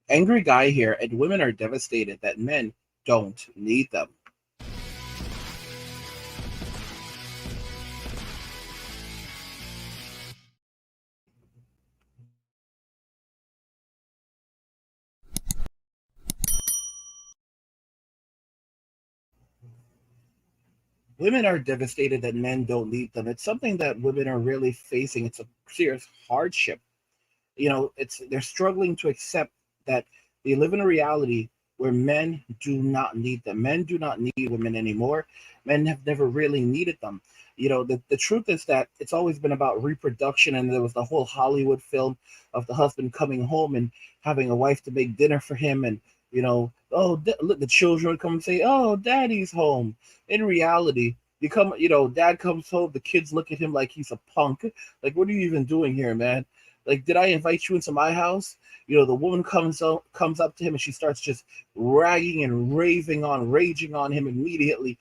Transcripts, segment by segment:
Angry guy here, and women are devastated that men don't need them. Women are devastated that men don't need them. It's something that women are really facing. It's a serious hardship. It's they're struggling to accept that they live in a reality where men do not need them. Men do not need women anymore. Men have never really needed them. The truth is that it's always been about reproduction, and there was the whole Hollywood film of the husband coming home and having a wife to make dinner for him, and oh, look, the children would come and say, "Oh, daddy's home." In reality, dad comes home, the kids look at him like he's a punk. Like, what are you even doing here, man? Like, did I invite you into my house? The woman comes up to him, and she starts just ragging and raging on him immediately.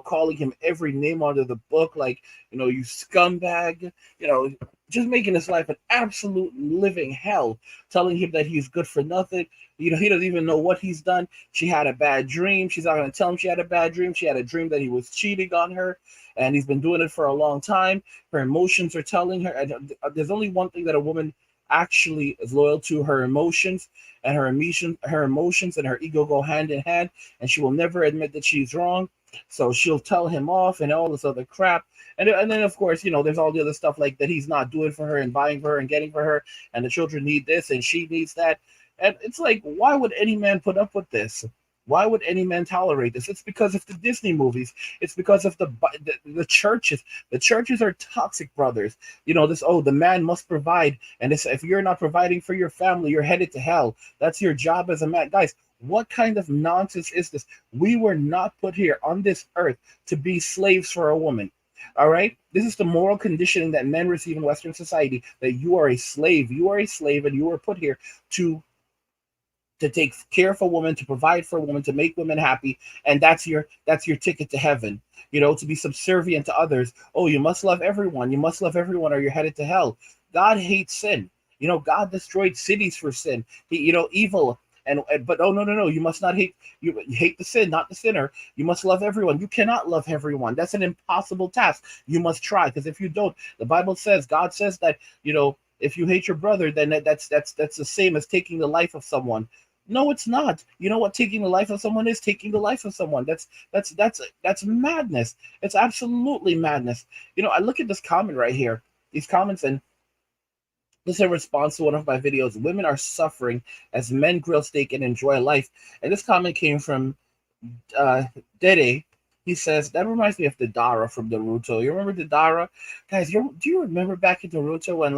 Calling him every name under the book, like, you scumbag. Just making his life an absolute living hell. Telling him that he's good for nothing. He doesn't even know what he's done. She had a bad dream. She's not going to tell him she had a bad dream. She had a dream that he was cheating on her, and he's been doing it for a long time. Her emotions are telling her. And there's only one thing that a woman actually is loyal to: her emotions. And her emotions and her ego go hand in hand, and she will never admit that she's wrong. So she'll tell him off and all this other crap. And then, of course, there's all the other stuff like that he's not doing for her and buying for her and getting for her, and the children need this and she needs that. And it's like, why would any man put up with this? Why would any man tolerate this? It's because of the Disney movies. It's because of the churches. The churches are toxic, brothers. This, oh, the man must provide. And this, if you're not providing for your family, you're headed to hell. That's your job as a man. Guys, what kind of nonsense is this? We were not put here on this earth to be slaves for a woman. All right? This is the moral conditioning that men receive in Western society, that you are a slave. You are a slave, and you were put here to take care of a woman, to provide for a woman, to make women happy, and that's your ticket to heaven. To be subservient to others. Oh, you must love everyone. You must love everyone, or you're headed to hell. God hates sin. God destroyed cities for sin. Evil. But oh, no, no, no, you must not hate. You hate the sin, not the sinner. You must love everyone. You cannot love everyone. That's an impossible task. You must try, because if you don't, the Bible says, God says that, if you hate your brother, then that's the same as taking the life of someone. No, it's not. You know what taking the life of someone is? Taking the life of someone. That's madness. It's absolutely madness. I look at this comment right here. These comments, and this is in response to one of my videos. Women are suffering as men grill steak and enjoy life. And this comment came from Dede. He says, that reminds me of the Dara from Naruto. You remember the Dara? Guys, do you remember back in Naruto when,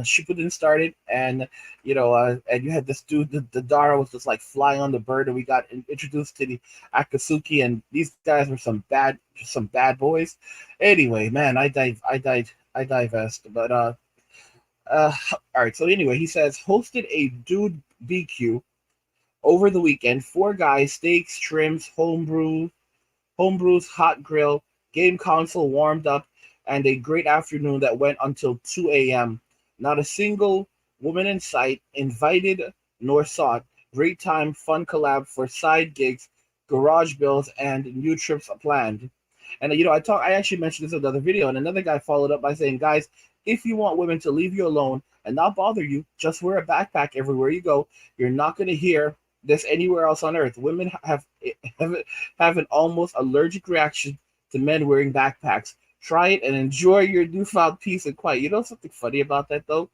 Shippuden started, and and you had this dude, the Dara was just like flying on the bird, and we got introduced to the Akatsuki, and these guys were some bad boys. Anyway, man, I divest. But uh all right, so anyway, he says, hosted a dude BQ over the weekend. Four guys, steaks, trims, homebrews, hot grill, game console warmed up, and a great afternoon that went until 2 a.m. Not a single woman in sight, invited nor sought. Great time, fun collab for side gigs, garage bills, and new trips planned. And I actually mentioned this in another video, and another guy followed up by saying, guys, if you want women to leave you alone and not bother you, just wear a backpack everywhere you go. You're not going to hear this anywhere else on earth. Women have an almost allergic reaction to men wearing backpacks. Try it and enjoy your newfound peace and quiet. You know something funny about that, though?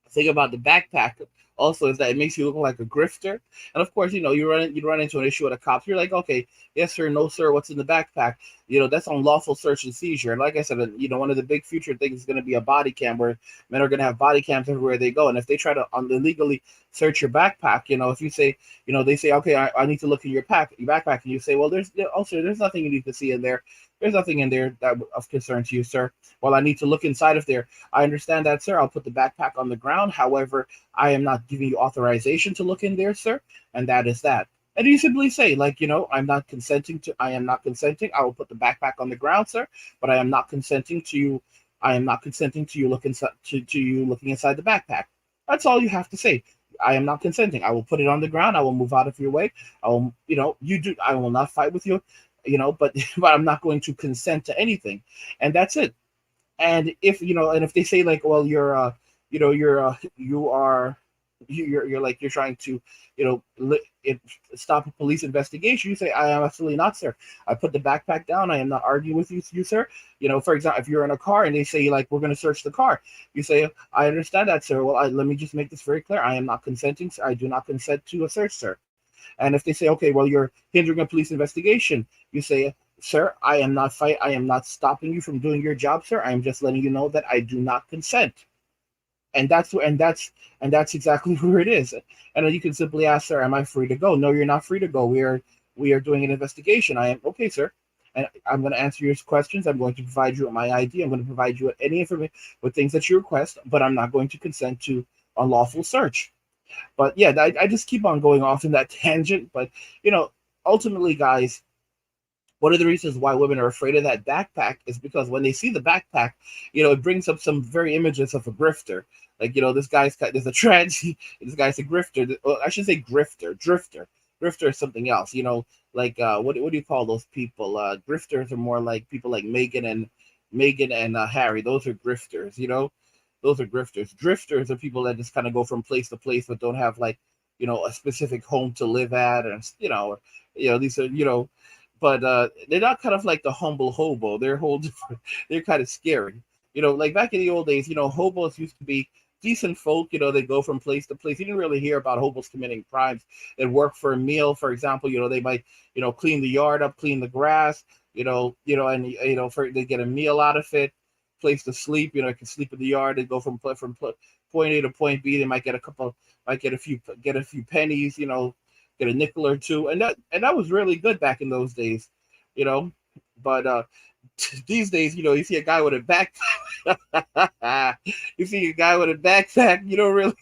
Thing about the backpack also is that it makes you look like a grifter. And of course, you run into an issue with a cop. You're like, okay, yes sir, no sir, what's in the backpack? That's unlawful search and seizure. And like I said, one of the big future things is going to be a body cam, where men are going to have body cams everywhere they go. And if they try to illegally search your backpack, if you say, they say, okay, I need to look in your backpack, and you say, well, there's nothing you need to see in there. There's nothing in there that of concern to you, sir. Well, I need to look inside of there. I understand that, sir. I'll put the backpack on the ground. However, I am not giving you authorization to look in there, sir. And that is that. And you simply say, like, I am not consenting. I will put the backpack on the ground, sir, but I am not consenting to you looking inside the backpack. That's all you have to say. I am not consenting. I will put it on the ground. I will move out of your way. I will, you do. I will not fight with you, but but I'm not going to consent to anything, and that's it. And if they say like, well, you are, you're like, you're trying to, it, stop a police investigation, you say, I am absolutely not, sir. I put the backpack down. I am not arguing with you, sir. For example, if you're in a car and they say like, we're going to search the car, you say, I understand that, sir. Well, let me just make this very clear. I am not consenting, sir. I do not consent to a search, sir. And if they say, okay, well, you're hindering a police investigation, you say, sir, I am not stopping you from doing your job, sir. I am just letting you know that I do not consent. And that's exactly where it is. And then you can simply ask, sir, am I free to go? No, you're not free to go. We are doing an investigation. I am okay, sir. And I'm going to answer your questions. I'm going to provide you with my ID. I'm going to provide you with any information, with things that you request, but I'm not going to consent to unlawful search. But yeah, I just keep on going off in that tangent. But ultimately, guys, one of the reasons why women are afraid of that backpack is because when they see the backpack, it brings up some very images of a grifter. Like, there's a trans, this guy's a grifter. Well, I should say grifter, drifter. Grifter is something else, like, what do you call those people? Grifters are more like people like Megan and Harry. Those are grifters, those are grifters. Drifters are people that just kind of go from place to place but don't have like, a specific home to live at, and these are, but they're not kind of like the humble hobo. They're whole different. They're kind of scary. Like back in the old days, hobos used to be decent folk. They go from place to place. You didn't really hear about hobos committing crimes. They'd work for a meal, for example. They might, clean the yard up, clean the grass. And they get a meal out of it, place to sleep. Can sleep in the yard. They go from point A to point B. They might get a few pennies. Get a nickel or two, and that was really good back in those days. you know. But these days, you see a guy with a backpack. You see a guy with a backpack, really,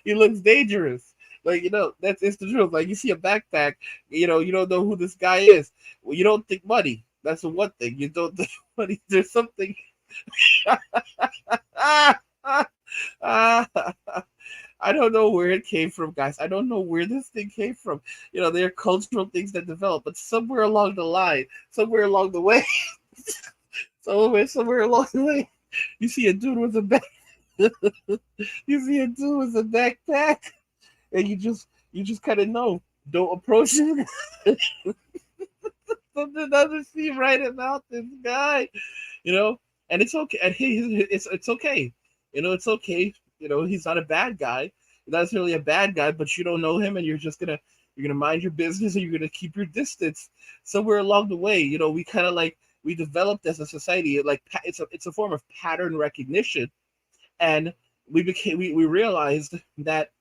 he looks dangerous. Like, that's it's the truth. Like, you see a backpack, you don't know who this guy is. Well, you don't think money. That's the one thing. You don't think money. There's something. I don't know where it came from, guys. I don't know where this thing came from. There are cultural things that develop, but somewhere along the line, somewhere along the way, somewhere along the way, you see a dude with a back. You see a dude with a backpack, and you just kind of know. Don't approach him. Something doesn't seem right about this guy, you know. And it's okay. And it's okay. It's okay. He's not a bad guy. He's not necessarily a bad guy, but you don't know him, and you're gonna mind your business, and you're gonna keep your distance. Somewhere along the way, we kind of like we developed as a society, like it's a form of pattern recognition, and we realized that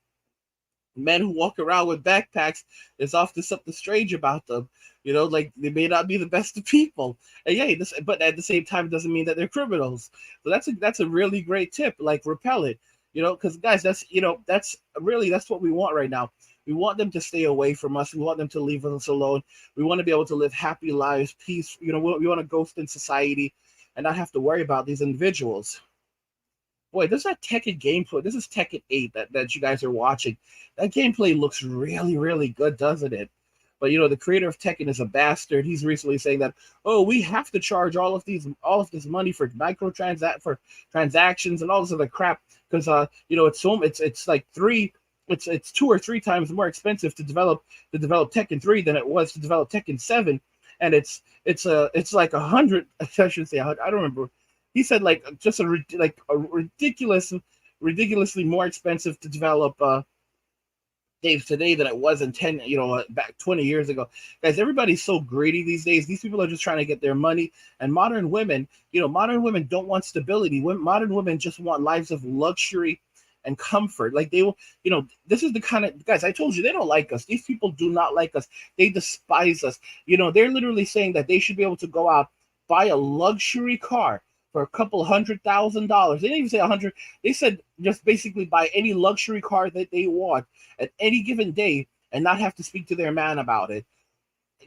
men who walk around with backpacks, there's often something strange about them. Like they may not be the best of people. And yeah, but at the same time, it doesn't mean that they're criminals. So that's a really great tip. Like, repel it. Because guys, that's what we want right now. We want them to stay away from us. We want them to leave us alone. We want to be able to live happy lives, peace. We want to ghost in society and not have to worry about these individuals. Boy, this is that Tekken gameplay. This is Tekken 8 that you guys are watching. That gameplay looks really, really good, doesn't it? But the creator of Tekken is a bastard. He's recently saying that, oh, we have to charge all of this money for for transactions and all this other crap because it's like it's 2 or 3 times more expensive to develop Tekken 3 than it was to develop Tekken 7, and it's like 100. I should say 100, I don't remember. He said like just a ridiculously more expensive to develop games today than it was in 10, back 20 years ago. Guys, everybody's so greedy these days. These people are just trying to get their money. And modern women don't want stability. Modern women just want lives of luxury and comfort. Like, they will, this is the kind of guys, I told you, they don't like us. These people do not like us. They despise us. They're literally saying that they should be able to go out, buy a luxury car for a couple $100,000. They didn't even say 100. They said just basically buy any luxury car that they want at any given day and not have to speak to their man about it.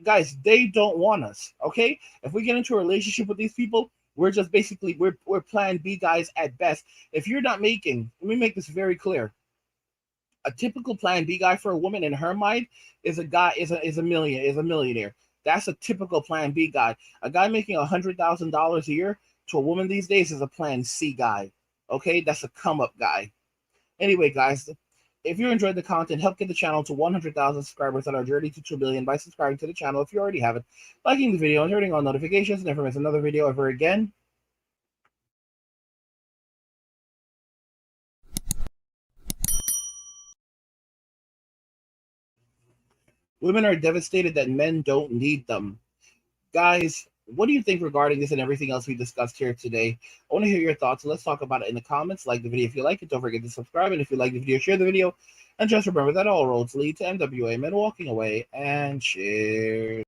Guys, they don't want us, okay? If we get into a relationship with these people, We're just basically we're plan B guys at best. If you're not making, let me make this very clear. A typical plan B guy for a woman in her mind is a guy is a millionaire. That's a typical plan B guy. A guy making $100,000 a year to a woman these days is a plan C guy. Okay, that's a come up guy. Anyway, guys, if you enjoyed the content, help get the channel to 100,000 subscribers on our journey to 2 billion by subscribing to the channel if you already haven't, liking the video, and turning on notifications. Never miss another video ever again. Women are devastated that men don't need them. Guys, what do you think regarding this and everything else we discussed here today? I want to hear your thoughts. Let's talk about it in the comments. Like the video if you like it. Don't forget to subscribe. And if you like the video, share the video. And just remember that all roads lead to MWA Men walking away. And cheers.